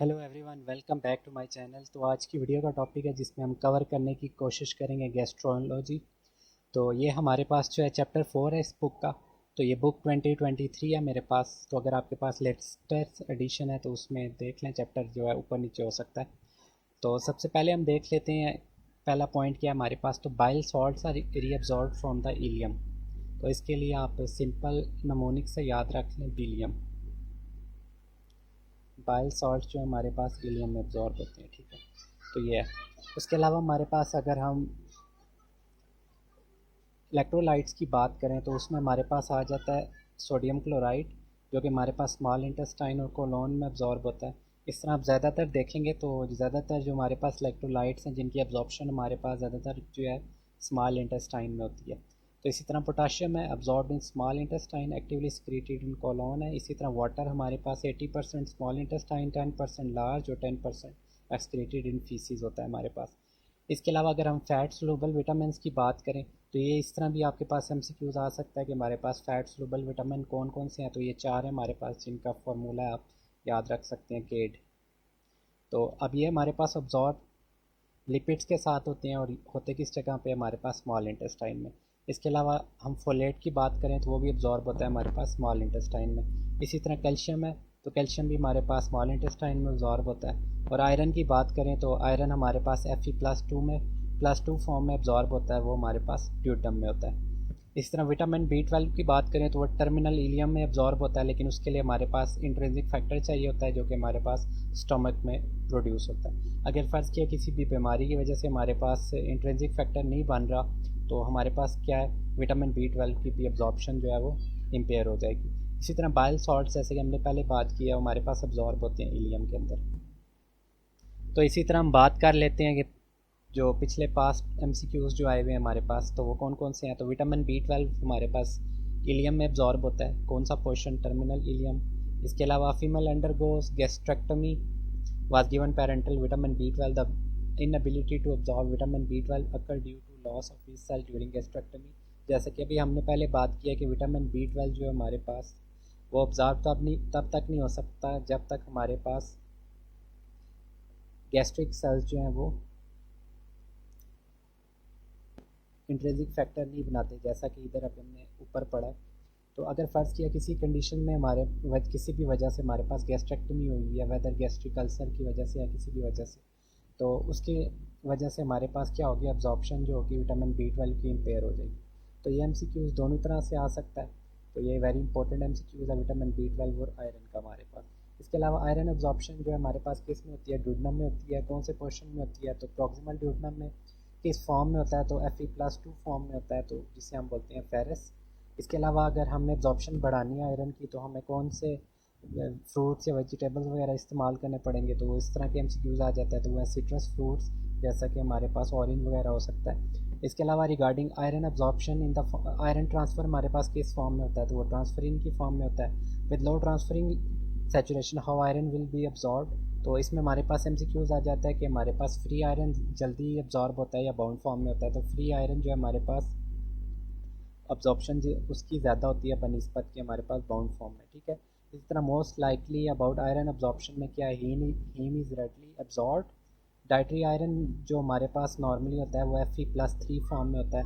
Hello everyone, welcome back to my channel. तो आज की वीडियो का टॉपिक है जिसमें हम कवर करने की कोशिश करेंगे गैस्ट्रोलॉजी। तो ये हमारे पास जो है चैप्टर 4 है इस बुक का। तो ये बुक 2023 है मेरे पास। तो अगर आपके पास लेटेस्ट एडिशन है तो उसमें देख लें, चैप्टर जो है ऊपर नीचे हो सकता है। तो सबसे पहले हम देख लेते हैं पहला पॉइंट क्या है हमारे पास। तो bile salts are reabsorbed from the ileum. तो इसके लिए आप सिंपल नमोनिक से याद रख लें बिलियम। बाइल सॉल्ट जो हमारे पास इलियम में एब्जॉर्ब होते हैं, ठीक है। तो ये है। उसके अलावा हमारे पास अगर हम इलेक्ट्रोलाइट्स की बात करें तो उसमें हमारे पास आ जाता है सोडियम क्लोराइड, जो कि हमारे पास स्मॉल इंटेस्टाइन और कोलोन में एब्जॉर्ब होता है। इस तरह आप ज़्यादातर देखेंगे तो ज़्यादातर जो हमारे पास इलेक्ट्रोलाइट्स हैं जिनकी एब्जॉर्प्शन हमारे पास ज़्यादातर जो है स्मॉल इंटेस्टाइन में होती है। तो इसी तरह पोटाशियम है absorb in small intestine, actively secreted in colon है। इसी तरह वाटर हमारे पास 80% स्मॉल इंटेस्टाइन, 10% लार्ज और 10% एक्सक्रीटेड इन फीसिस होता है हमारे पास। इसके अलावा अगर हम फैट सोलुबल विटामिन की बात करें तो ये इस तरह भी आपके पास एमसीक्यूज आ सकता है कि हमारे पास फैट सोलुबल विटामिन कौन कौन से हैं। तो ये चार हैं हमारे पास जिनका फार्मूला आप याद रख सकते हैं, केड। तो अब ये हमारे पास ऑब्जॉर्ब लिपिड्स के साथ होते हैं और होते किस जगह पे हमारे पास स्मॉल इंटेस्टाइन में। इसके अलावा हम फोलेट की बात करें तो वो भी एब्जॉर्ब होता है हमारे पास स्मॉल इंटेस्टाइन में। इसी तरह कैल्शियम है तो कैल्शियम भी हमारे पास स्मॉल इंटेस्टाइन में एब्जॉर्ब होता है। और आयरन की बात करें तो आयरन हमारे पास Fe+2 में +2 फॉर्म में एब्जॉर्ब होता है, वो हमारे पास ड्यूटम में होता है। इस तरह विटामिन B12 की बात करें तो वो टर्मिनल इलियम में एब्जॉर्ब होता है, लेकिन उसके लिए हमारे पास इंट्रिंसिक फैक्टर चाहिए होता है जो कि हमारे पास स्टमक में प्रोड्यूस होता है। अगर फ़र्ज़ किया किसी भी बीमारी की वजह से हमारे पास इंट्रिंसिक फैक्टर नहीं बन रहा तो हमारे पास क्या है, विटामिन B12 की भी एब्जॉर्प्शन जो है वो इम्पेयर हो जाएगी। इसी तरह बाइल सॉल्ट जैसे कि हमने पहले बात किया हमारे पास एब्जॉर्ब होते हैं इलियम के अंदर। तो इसी तरह हम बात कर लेते हैं कि जो पिछले पास्ट एमसीक्यूज जो आए हुए हैं हमारे पास तो वो कौन कौन से हैं। तो विटामिन B12 हमारे पास इलियम में एब्जॉर्ब होता है, कौन सा पोर्शन, टर्मिनल इलियम। इसके अलावा female undergoes gastrectomy was given parental vitamin B12. The inability to absorb vitamin B12 occur due to loss of his cell during gastrectomy. जैसे कि अभी हमने पहले बात किया कि विटामिन B12 जो है हमारे पास वो ऑब्जॉर्व तब तक नहीं हो सकता जब तक हमारे पास गैस्ट्रिक सेल्स जो हैं वो इंट्रिंसिक फैक्टर नहीं बनाते, जैसा कि इधर अभी हमने ऊपर पढ़ा है। तो अगर फ़र्ज़ किया किसी कंडीशन में किसी भी वजह से हमारे पास गैस्ट्रेक्टमी हुई है, वेदर गैस्ट्रिक अल्सर की वजह से या किसी भी वजह से, तो उसकी वजह से हमारे पास क्या होगी, एब्जॉर्प्शन जो होगी विटामिन B12 की इम्पेयर हो जाएगी। तो ये एमसीक्यूज़ दोनों तरह से आ सकता है। तो ये वेरी इंपॉर्टेंट एमसीक्यूज़ है विटामिन B12 और आयरन का हमारे पास। इसके अलावा आयरन एब्जॉर्प्शन जो है हमारे पास किस में होती है, ड्यूडेनम में होती है। कौन से पोर्शन में होती है, तो प्रॉक्सिमल ड्यूडेनम में। किस फॉर्म में होता है, तो Fe+2 फॉर्म में होता है, तो जिसे हम बोलते हैं फेरस। इसके अलावा अगर हमने एब्जॉर्प्शन बढ़ानी है आयरन की तो हमें कौन से फ्रूट्स या वेजिटेबल्स वगैरह इस्तेमाल करने पड़ेंगे, तो वो इस तरह के एमसीक्यूज़ आ जाता है। तो वह सिट्रस फ्रूट्स जैसा कि हमारे पास ऑरेंज वगैरह हो सकता है। इसके अलावा regarding iron absorption in the iron transfer हमारे पास किस फॉर्म में होता है, तो वो ट्रांसफरिन की फॉर्म में होता है। With low transferring saturation how iron will be absorb. तो इसमें हमारे पास एमसीक्यूज़ आ जाता है कि हमारे पास फ्री आयरन जल्दी एब्जॉर्ब होता है या बाउंड फॉर्म में होता है। तो फ्री आयरन जो है हमारे पास अब्जॉर्प्शन उसकी ज़्यादा होती है बनिस्बत के हमारे पास बाउंड फॉर्म में, ठीक है। इसी तरह most likely about iron absorption में क्या है, haem is readily absorb. Dietary iron जो हमारे पास नॉर्मली होता है वो Fe+3 फॉर्म में होता है।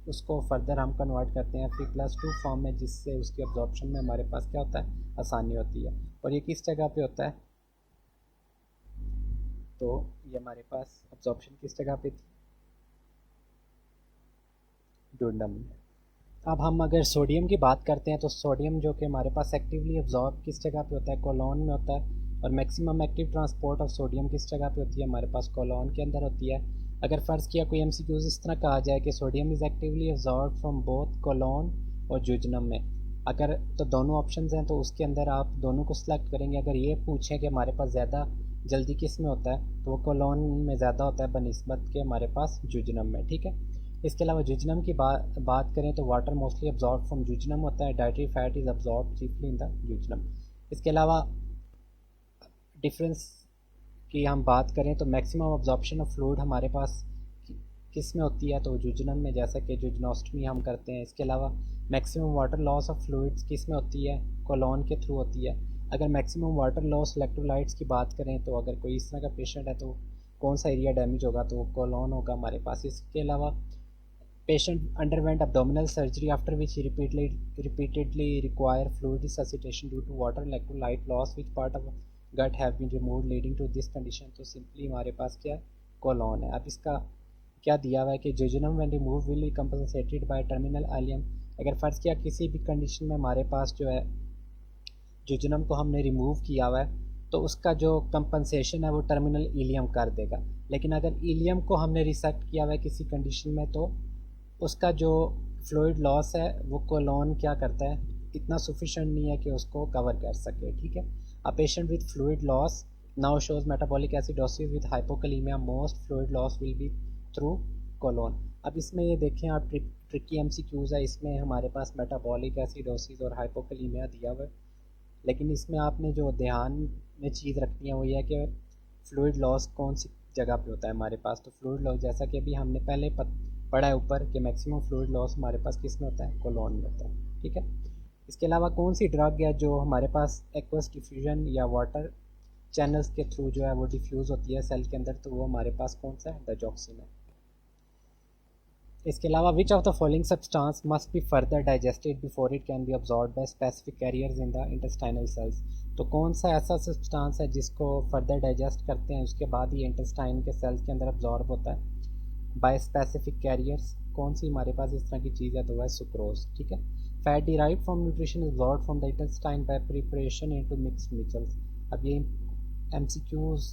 उसको फर्दर हम कन्वर्ट करते हैं Fe+2 फॉर्म में, जिससे उसकी अब्जॉर्प्शन में हमारे पास क्या होता है, आसानी होती है। और ये किस जगह पे होता है, तो ये हमारे पास अब्जॉर्प्शन किस जगह पे थी, डोडम में। अब हम अगर सोडियम की बात करते हैं तो सोडियम जो कि हमारे पास एक्टिवली एब्जॉर्ब किस जगह पे होता है, कोलोन में होता है। और maximum active transport of sodium किस जगह पे होती है, हमारे पास कोलोन के अंदर होती है। अगर फ़र्ज़ किया कोई एमसीक्यूज़ इस तरह कहा जाए कि sodium is actively absorb from both colon और जुजनम में, अगर तो दोनों ऑप्शन हैं तो उसके अंदर आप दोनों को सिलेक्ट करेंगे। अगर ये पूछें कि हमारे पास ज़्यादा जल्दी किस में होता है, तो वो कोलोन में ज़्यादा होता है बनिस्बत के हमारे पास जुजनम में, ठीक है। इसके अलावा जुजनम की बात करें तो water mostly absorb from jejunum होता है। Dietary fat is absorb chiefly in the jejunum. इसके अलावा डिफरेंस की हम बात करें तो मैक्सिमम अब्जॉर्प्शन ऑफ फ्लूइड हमारे पास किस में होती है, तो जुजनम में, जैसा कि जुजनोस्टमी हम करते हैं। इसके अलावा maximum water loss of fluids किस में होती है, कोलोन के थ्रू होती है। अगर मैक्सिमम वाटर लॉस इलेक्ट्रोलाइट्स की बात करें तो अगर कोई इस तरह का पेशेंट है तो कौन सा एरिया डैमेज होगा, तो कोलोन होगा हमारे पास। इसके अलावा patient underwent abdominal surgery after which he repeatedly require fluid resuscitation due to water electrolyte loss, which part of gut have been removed leading to this condition। तो सिंपली हमारे पास क्या है, कोलोन है। अब इसका क्या दिया हुआ है कि jejunum when removed will be compensated by terminal ileum। अगर फ़र्ज़ किया किसी भी कंडीशन में हमारे पास जो है jejunum को हमने रिमूव किया हुआ है तो उसका जो कंपनसेशन है वो टर्मिनल इलियम कर देगा। लेकिन अगर इलियम को हमने रिसेक्ट किया हुआ है किसी कंडीशन में तो उसका जो फ्लूइड लॉस है वो कोलोन क्या करता है, इतना सफिशेंट नहीं है कि उसको कवर कर सके। ठीक है। A patient with fluid loss now shows metabolic acidosis with hypokalaemia, most fluid loss will be through colon. अब इसमें ये देखें आप, ट्रिकी एमसीक्यूज है, इसमें हमारे पास मेटाबॉलिक एसिडोसिस और हाइपोकलीमिया दिया हुआ है, लेकिन इसमें आपने जो ध्यान में चीज़ रखनी है वो ये है कि फ्लूइड लॉस कौन सी जगह पे होता है हमारे पास। तो फ्लूइड लॉस जैसा कि अभी हमने पहले पढ़ा है ऊपर कि मैक्सिमम फ्लूइड लॉस हमारे पास किस में होता है, कोलोन में होता है। ठीक है। इसके अलावा कौन सी ड्रग है जो हमारे पास एक्वस डिफ्यूजन या वाटर चैनल्स के थ्रू जो है वो डिफ्यूज़ होती है सेल के अंदर, तो वो हमारे पास कौन सा है, डाइजॉक्सिन है। इसके अलावा which of the following substance must be further digested before it can be absorb by specific carriers in the intestinal cells. तो कौन सा ऐसा सब्सटेंस है जिसको फर्दर डाइजेस्ट करते हैं उसके बाद ही इंटेस्टाइन के सेल्स के अंदर अब्जॉर्ब होता है बाय स्पेसिफिक कैरियर्स। कौन सी हमारे पास इस तरह की चीज़ है, तो वह है सुक्रोज। ठीक है। Fat derived from nutrition is absorbed from the intestine by preparation into mixed micelles. अब ये एमसीक्यूज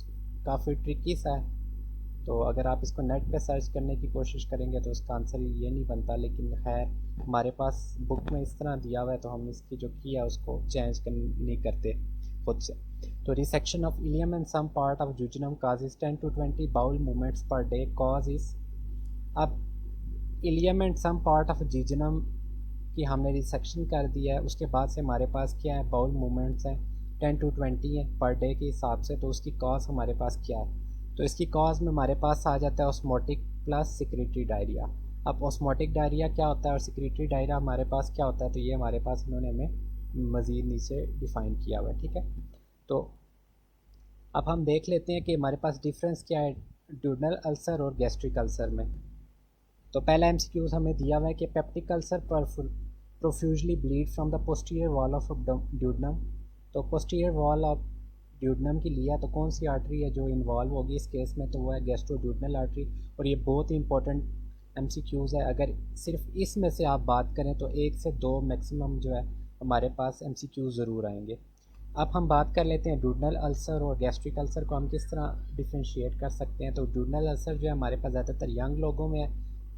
काफ़ी ट्रिकी सा है, तो अगर आप इसको नेट पे सर्च करने की कोशिश करेंगे तो उसका आंसर ये नहीं बनता, लेकिन खैर हमारे पास बुक में इस तरह दिया हुआ है तो हम इसकी जो की है उसको चेंज नहीं करते खुद से। तो resection of ileum and some part of jejunum causes 10 to 20 bowel movements per day cause is. अब ileum and some part of jejunum की हमने रिसेक्शन कर दिया है, उसके बाद से हमारे पास क्या है, बाउल मूवमेंट्स हैं 10 to 20 है पर डे के हिसाब से। तो उसकी कॉज हमारे पास क्या है, तो इसकी कॉज में हमारे पास आ जाता है ऑस्मोटिक प्लस सिक्रेटरी डायरिया। अब ऑस्मोटिक डायरिया क्या होता है और सिक्रेटरी डायरिया हमारे पास क्या होता है, तो ये हमारे पास इन्होंने हमें मज़ीद नीचे डिफ़ाइन किया हुआ है। ठीक है। तो अब हम देख लेते हैं कि हमारे पास डिफरेंस क्या है ड्यूडनल अल्सर और गैस्ट्रिक अल्सर में। तो पहला एमसीक्यूज हमें दिया हुआ है कि peptic ulcer profusely bleed from the posterior wall of duodenum. तो पोस्टीरियर वॉल ऑफ ड्यूडनम की लिया तो कौन सी आर्टरी है जो इन्वॉल्व होगी इस केस में, तो वो है गैस्ट्रोड्यूडनल आर्टरी। और ये बहुत ही इंपॉर्टेंट एमसीक्यूज़ है, अगर सिर्फ इसमें से आप बात करें तो 1 से 2 मैक्सिमम जो है हमारे पास एमसीक्यू ज़रूर आएंगे। अब हम बात कर लेते हैं ड्यूडनल अल्सर और गैस्ट्रिक अल्सर को हम किस तरह डिफ्रेंशिएट कर सकते हैं। तो ड्यूडनल अल्सर जो है हमारे पास ज़्यादातर यंग लोगों में है,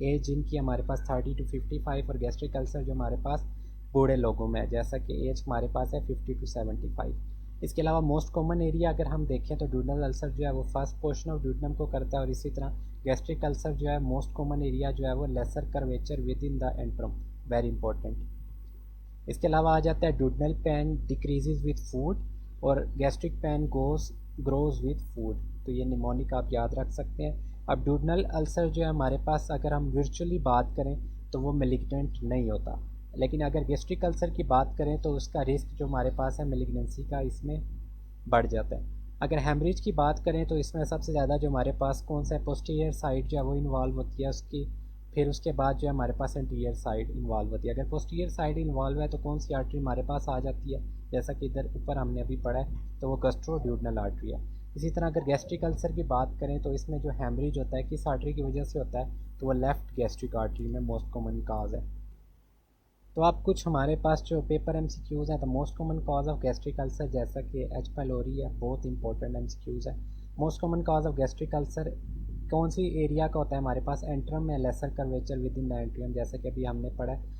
एज जिनकी हमारे पास 30 to 55, और गैस्ट्रिक अल्सर जो हमारे पास बूढ़े लोगों में है, जैसा कि एज हमारे पास है 50 to 75। इसके अलावा मोस्ट कॉमन एरिया अगर हम देखें तो ड्यूडनल अल्सर जो है वो फर्स्ट पोर्शन ऑफ ड्यूडनम को करता है, और इसी तरह गैस्ट्रिक अल्सर जो है मोस्ट कॉमन एरिया जो है वो lesser curvature within the antrum, very important. इसके अलावा आ जाता है duodenal pain decreases with food और gastric pain grows with food. तो ये निमोनिक आप याद रख सकते हैं। अब ड्यूडनल अल्सर जो है हमारे पास अगर हम वर्चुअली बात करें तो वो मेलिग्नेंट नहीं होता, लेकिन अगर गैस्ट्रिक अल्सर की बात करें तो उसका रिस्क जो हमारे पास है मेलिग्नेंसी का इसमें बढ़ जाता है। अगर हेमरेज की बात करें तो इसमें सबसे ज़्यादा जो हमारे पास कौन सा पोस्टीरियर साइड जो है वो इन्वॉल्व होती है उसकी, फिर उसके बाद जो है हमारे पास एंटीरियर साइड इन्वॉल्व होती है। अगर पोस्टीरियर साइड इन्वॉल्व है तो कौन सी आर्टरी हमारे पास आ जाती है, जैसा कि इधर ऊपर हमने अभी पढ़ा है, तो वो गैस्ट्रोड्यूडनल आर्टरी है। इसी तरह अगर गैस्ट्रिक अल्सर की बात करें तो इसमें जो हेमरेज होता है किस आर्टरी की वजह से होता है, तो वो लेफ़्ट गैस्ट्रिक आर्टरी में मोस्ट कॉमन काज है। तो अब कुछ हमारे पास जो पेपर एमसीक्यूज़ हैं, तो most common cause of gastric ulcer जैसा कि एच पाइलोरी है, बहुत इंपॉर्टेंट एमसीक्यूज़ है। Most common cause of gastric ulcer कौन सी एरिया का होता है हमारे पास, एंट्रम में lesser curvature within the antrum, जैसा कि अभी हमने पढ़ा है।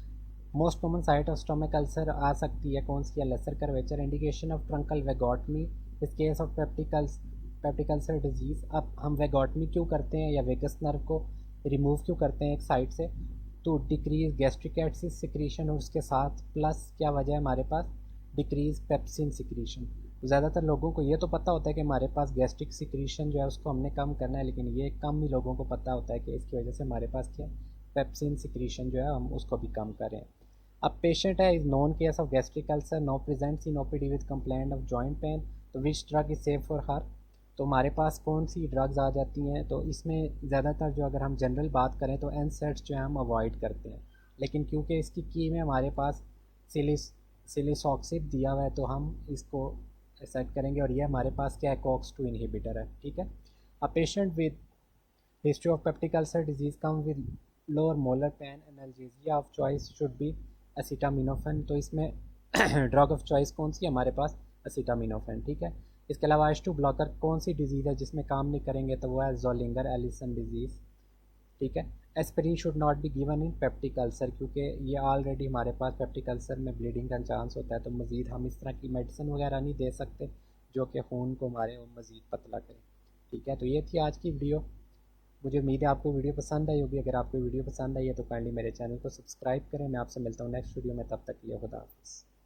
Most common site of stomach ulcer आ सकती है कौन सी है, lesser curvature. Indication of truncal vagotomy इस case of peptic ulcer disease. अब हम वेगोटमी क्यों करते हैं या वेगस नर्व को रिमूव क्यों करते हैं एक साइड से, तो डिक्रीज गैस्ट्रिक एसिड सिक्रीशन, और उसके साथ प्लस क्या वजह है हमारे पास, डिक्रीज पेप्सिन सिक्रीशन। ज़्यादातर लोगों को ये तो पता होता है कि हमारे पास गैस्ट्रिक सिक्रीशन जो है उसको हमने कम करना है, लेकिन ये कम ही लोगों को पता होता है कि इसकी वजह से हमारे पास क्या पेप्सिन सिक्रीशन जो है हम उसको भी कम करें। अब पेशेंट है is known case of gastric ulcer now presents in OPD with complaint of joint pain, तो which drug is safe for her. तो हमारे पास कौन सी ड्रग्स आ जाती हैं, तो इसमें ज़्यादातर जो अगर हम जनरल बात करें तो एनसेट्स जो है हम अवॉइड करते हैं, लेकिन क्योंकि इसकी की में हमारे पास सिलिसॉक्सिब दिया हुआ है तो हम इसको सेट करेंगे, और ये हमारे पास क्या है, कॉक्स 2 इनहिबिटर है, ठीक है। A patient with history of peptic ulcer disease come with lower molar pain, analgesia of choice should be acetaminophen, तो इसमें ड्रग ऑफ चॉइस कौन सी है हमारे पास, एसिटामिनोफेन, ठीक है। इसके अलावा H2 ब्लॉकर कौन सी डिजीज़ है जिसमें काम नहीं करेंगे, तो वो है जोलिंगर एलिसन डिजीज़, ठीक है। Aspirin should not be given in peptic ulcer, क्योंकि ये ऑलरेडी हमारे पास पेप्टिक अल्सर में ब्लीडिंग का चांस होता है, तो मज़ीद हम इस तरह की मेडिसिन वगैरह नहीं दे सकते जो कि खून को हमारे मज़ीद पतला करे, ठीक है। तो ये थी आज की वीडियो। मुझे उम्मीद है आपको वीडियो पसंद आई होगी। अगर आपको वीडियो पसंद आई है तो काइंडली मेरे चैनल को सब्सक्राइब करें। मैं आपसे मिलता हूँ नेक्स्ट वीडियो में, तब तक के लिए खुदा हाफिज़।